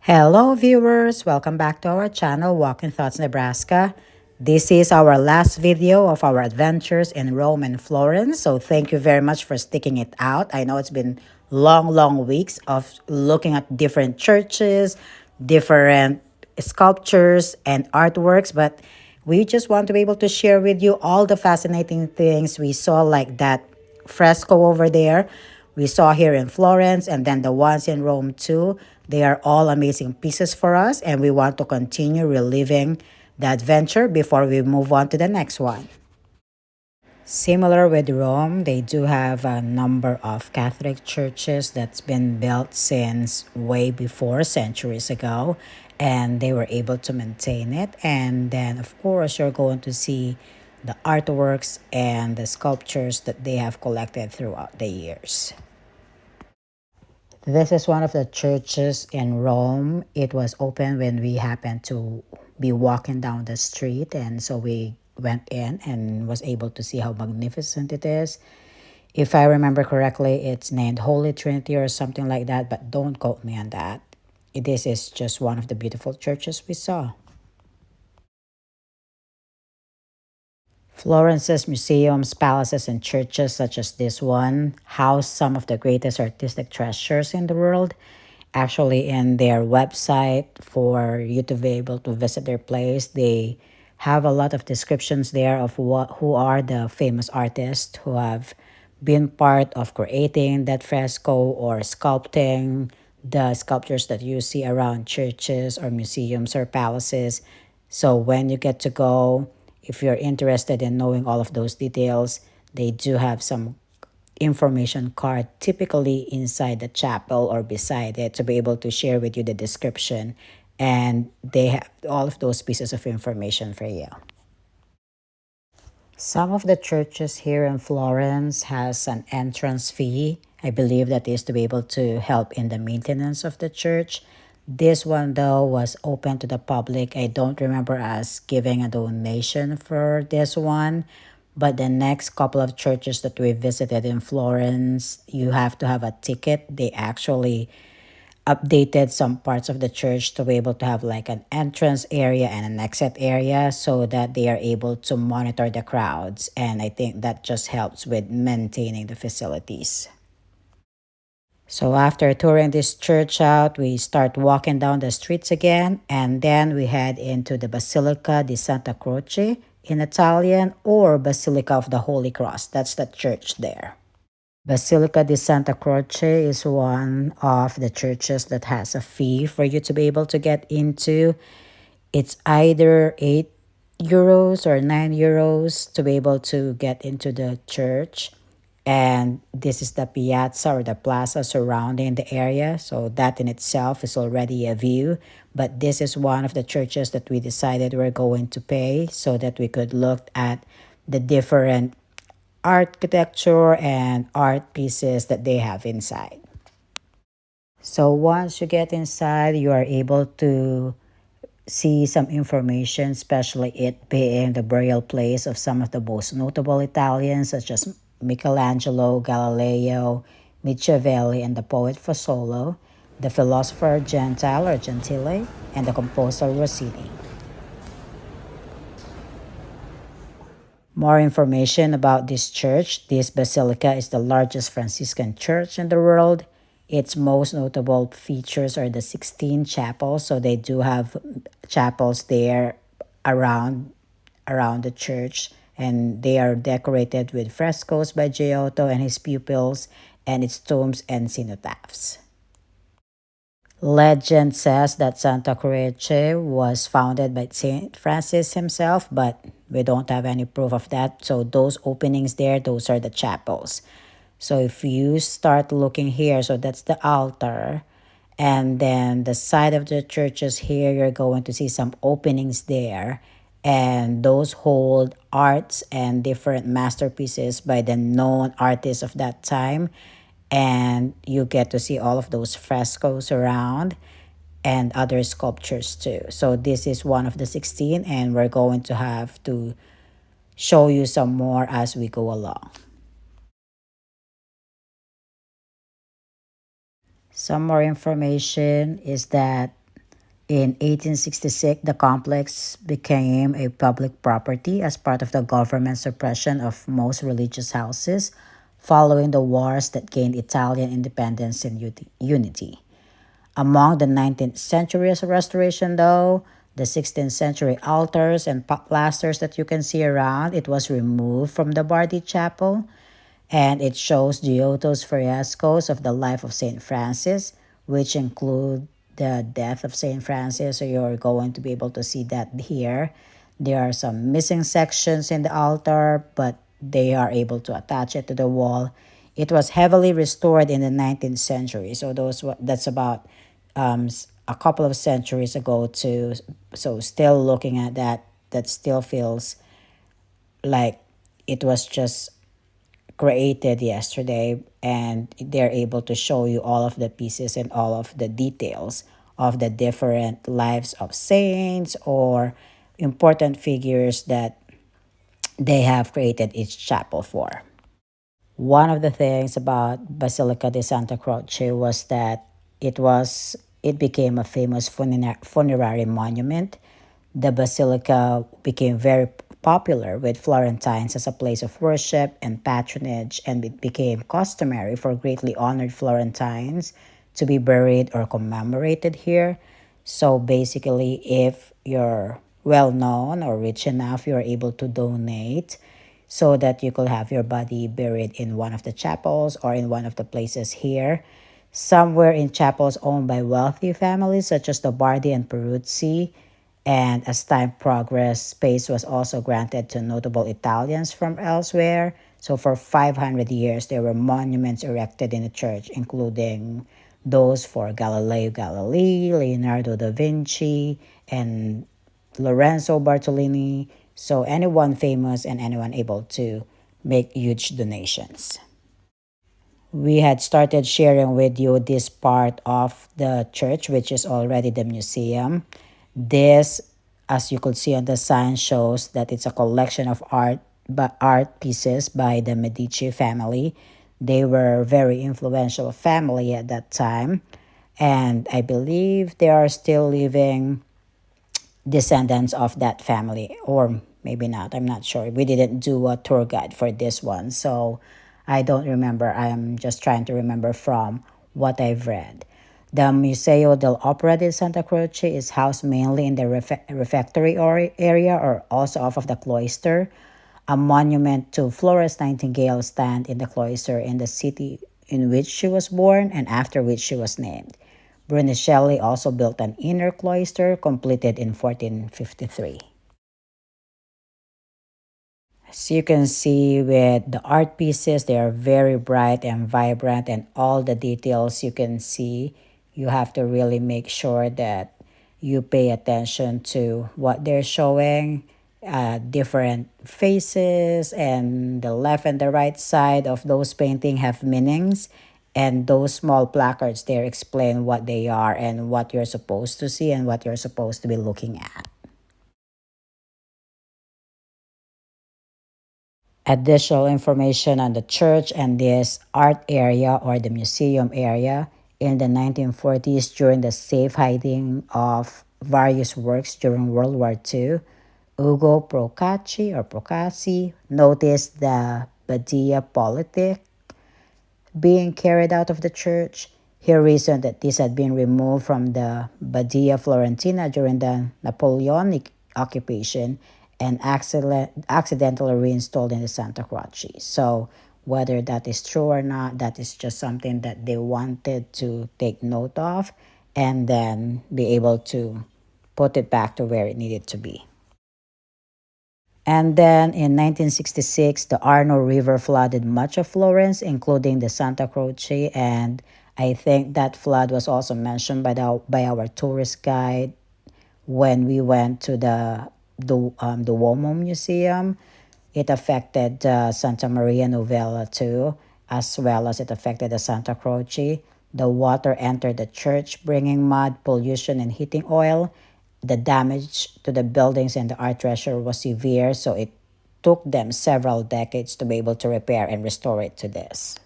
Hello, viewers. Welcome back to our channel, Walking Thoughts Nebraska. This is our last video of our adventures in Rome and Florence. So thank you very much for sticking it out. I know it's been long weeks of looking at different churches, different sculptures and artworks, but we just want to be able to share with you all the fascinating things we saw, like that fresco over there we saw here in Florence, and then the ones in Rome too. They are all amazing pieces for us, and we want to continue reliving the adventure before we move on to the next one. Similar with Rome, they do have a number of Catholic churches that's been built since way before, centuries ago, and they were able to maintain it. And then, of course, you're going to see the artworks and the sculptures that they have collected throughout the years. This is one of the churches in Rome. It was open when we happened to be walking down the street, and so we went in and was able to see how magnificent it is. If I remember correctly, it's named Holy Trinity or something like that, but don't quote me on that. This is just one of the beautiful churches we saw. Florence's museums, palaces, and churches, such as this one, house some of the greatest artistic treasures in the world. Actually, in their website, for you to be able to visit their place, they have a lot of descriptions there of who are the famous artists who have been part of creating that fresco or sculpting the sculptures that you see around churches or museums or palaces. So when you get to go, if you're interested in knowing all of those details, they do have some information card typically inside the chapel or beside it to be able to share with you the description, and they have all of those pieces of information for you. Some of the churches here in Florence has an entrance fee. I believe that is to be able to help in the maintenance of the church. This one though was open to the public. I don't remember us giving a donation for this one, but the next couple of churches that we visited in Florence, you have to have a ticket. They actually updated some parts of the church to be able to have like an entrance area and an exit area so that they are able to monitor the crowds. And I think that just helps with maintaining the facilities. So after touring this church out, we start walking down the streets again, and then we head into the Basilica di Santa Croce in Italian, or Basilica of the Holy Cross. That's the church there. Basilica di Santa Croce is one of the churches that has a fee for you to be able to get into. It's either €8 or €9 to be able to get into the church. And this is the piazza or the plaza surrounding the area. So that in itself is already a view. But this is one of the churches that we decided we're going to pay so that we could look at the different architecture and art pieces that they have inside. So once you get inside, you are able to see some information, especially it being the burial place of some of the most notable Italians, such as Michelangelo, Galileo, Machiavelli, and the poet Fasolo, the philosopher Gentile or Gentile, and the composer Rossini. More information about this church. This basilica is the largest Franciscan church in the world. Its most notable features are the 16 chapels. So they do have chapels there around the church, and they are decorated with frescoes by Giotto and his pupils, and its tombs and cenotaphs. Legend says that Santa Croce was founded by Saint Francis himself, but we don't have any proof of that. So those openings there, those are the chapels. So if you start looking here, so that's the altar, and then the side of the churches here, you're going to see some openings there, and those hold arts and different masterpieces by the known artists of that time, and you get to see all of those frescoes around and other sculptures too. So this is one of the 16, and we're going to have to show you some more as we go along. Some more information is that In 1866, the complex became a public property as part of the government suppression of most religious houses following the wars that gained Italian independence and unity. Among the 19th century's restoration, though, the 16th century altars and pilasters that you can see around, it was removed from the Bardi Chapel, and it shows Giotto's frescoes of the life of Saint Francis, which include the death of Saint Francis. So you're going to be able to see that here. There are some missing sections in the altar, but they are able to attach it to the wall. It was heavily restored in the 19th century, so that's about a couple of centuries ago too. So still looking at that, that still feels like it was just created yesterday, and they're able to show you all of the pieces and all of the details of the different lives of saints or important figures that they have created each chapel for. One of the things about Basilica di Santa Croce was that it became a famous funerary monument. The basilica became very popular with Florentines as a place of worship and patronage, and it became customary for greatly honored Florentines to be buried or commemorated here. So basically, if you're well known or rich enough, you're able to donate so that you could have your body buried in one of the chapels or in one of the places here. Some were in chapels owned by wealthy families such as the Bardi and Peruzzi. And as time progressed, space was also granted to notable Italians from elsewhere. So for 500 years, there were monuments erected in the church, including those for Galileo Galilei, Leonardo da Vinci, and Lorenzo Bartolini. So anyone famous and anyone able to make huge donations. We had started sharing with you this part of the church, which is already the museum. This, as you could see on the sign, shows that it's a collection of art pieces by the Medici family. They were very influential family at that time, and I believe they are still living descendants of that family, or maybe not. I'm not sure. We didn't do a tour guide for this one, so I don't remember. I'm just trying to remember from what I've read. The Museo dell'Opera di Santa Croce is housed mainly in the refectory area or also off of the cloister. A monument to Florence Nightingale stands in the cloister in the city in which she was born and after which she was named. Brunelleschi also built an inner cloister completed in 1453. As you can see with the art pieces, they are very bright and vibrant, and all the details you can see, you have to really make sure that you pay attention to what they're showing. Different faces and the left and the right side of those paintings have meanings, and those small placards there explain what they are and what you're supposed to see and what you're supposed to be looking at. Additional information on the church and this art area or the museum area. In the 1940s, during the safe hiding of various works during World War II, Ugo Procacci noticed the Badia politic being carried out of the church. He reasoned that this had been removed from the Badia Florentina during the Napoleonic occupation and accidentally reinstalled in the Santa Croce. So whether that is true or not, that is just something that they wanted to take note of and then be able to put it back to where it needed to be. And then in 1966, the Arno River flooded much of Florence, including the Santa Croce. And I think that flood was also mentioned by our tourist guide when we went to the Uomo Museum. It affected Santa Maria Novella too, as well as it affected the Santa Croce. The water entered the church, bringing mud, pollution, and heating oil. The damage to the buildings and the art treasure was severe, so it took them several decades to be able to repair and restore it to this.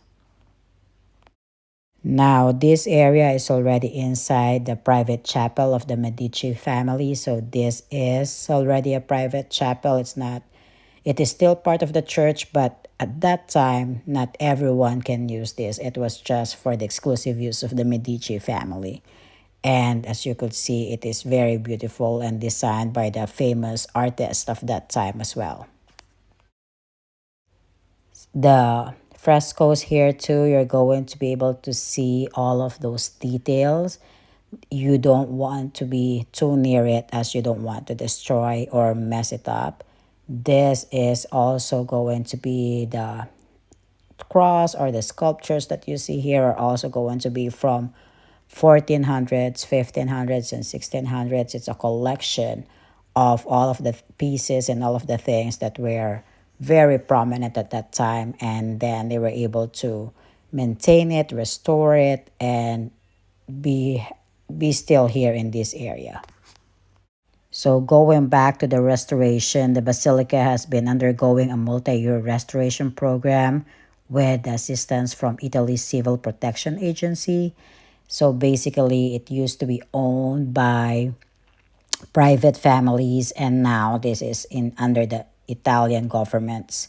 Now, this area is already inside the private chapel of the Medici family. So this is already a private chapel. It is still part of the church, but at that time, not everyone can use this. It was just for the exclusive use of the Medici family. And as you could see, it is very beautiful and designed by the famous artist of that time as well. The frescoes here too, you're going to be able to see all of those details. You don't want to be too near it as you don't want to destroy or mess it up. This is also going to be the cross, or the sculptures that you see here are also going to be from 1400s, 1500s, and 1600s. It's a collection of all of the pieces and all of the things that were very prominent at that time, and then they were able to maintain it, restore it, and be be still here in this area. So going back to the restoration, the basilica has been undergoing a multi-year restoration program with assistance from Italy's Civil Protection Agency. So basically, it used to be owned by private families, and now this is in under the Italian government's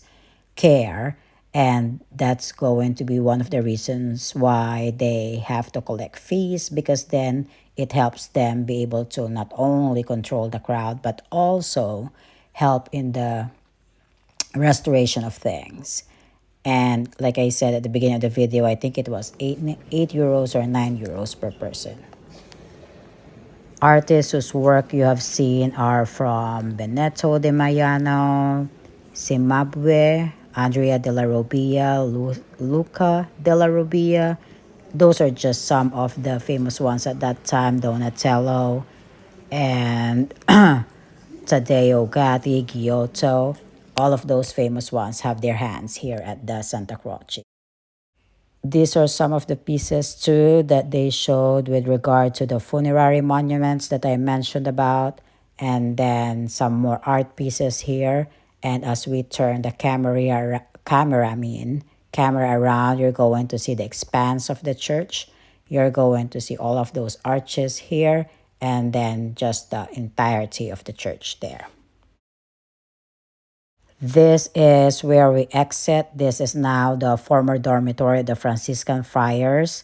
care, and that's going to be one of the reasons why they have to collect fees, because then it helps them be able to not only control the crowd but also help in the restoration of things. And like I said at the beginning of the video, I think it was 8 euros or 9 euros per person. Artists whose work you have seen are from Benedetto de Maiano, Zimbabwe, Andrea della Robbia, Luca della Robbia. Those are just some of the famous ones at that time. Donatello and Taddeo Gaddi, Giotto. All of those famous ones have their hands here at the Santa Croce. These are some of the pieces too that they showed with regard to the funerary monuments that I mentioned about, and then some more art pieces here. And as we turn the camera around, you're going to see the expanse of the church. You're going to see all of those arches here, and then just the entirety of the church there. This is where we exit. This is now the former dormitory of the Franciscan friars.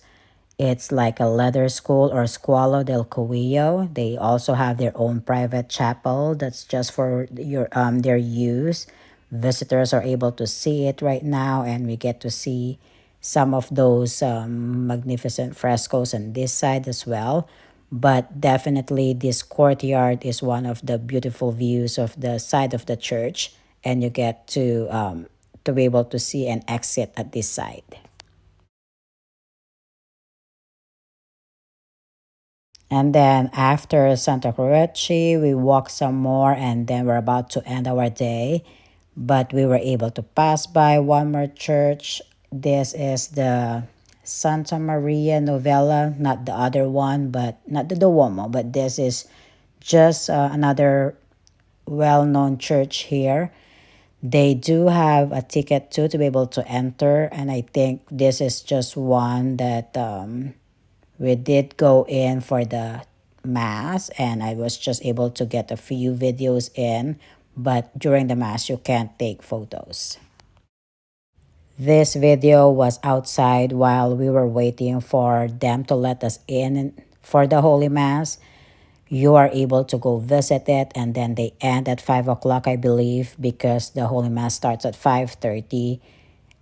It's like a leather school, or Scuola del Coelho. They also have their own private chapel that's just for their use. Visitors are able to see it right now, and we get to see some of those magnificent frescoes on this side as well. But definitely, this courtyard is one of the beautiful views of the side of the church, and you get to be able to see and exit at this side. And then after Santa Croce, we walk some more, and then we're about to end our day. But we were able to pass by one more church. This is the Santa Maria Novella, not the other one, but not the Duomo, but this is just another well-known church here. They do have a ticket too to be able to enter, and I think this is just one that we did go in for the mass, and I was just able to get a few videos in, but during the mass you can't take photos. This video was outside while we were waiting for them to let us in for the Holy Mass. You are able to go visit it, and then they end at 5 o'clock, I believe, because the Holy Mass starts at 5:30,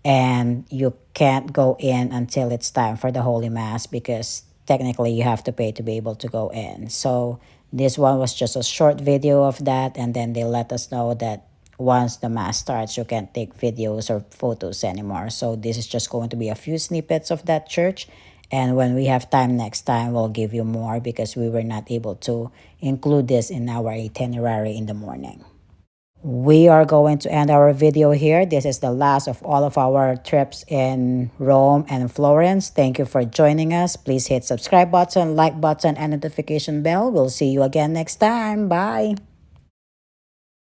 and you can't go in until it's time for the Holy Mass, because technically you have to pay to be able to go in. So this one was just a short video of that, and then they let us know that once the mass starts, you can't take videos or photos anymore. So this is just going to be a few snippets of that church, and when we have time next time, we'll give you more, because we were not able to include this in our itinerary in the morning. We are going to end our video here. This is the last of all of our trips in Rome and Florence. Thank you for joining us. Please hit subscribe button, like button, and notification bell. We'll see you again next time. Bye.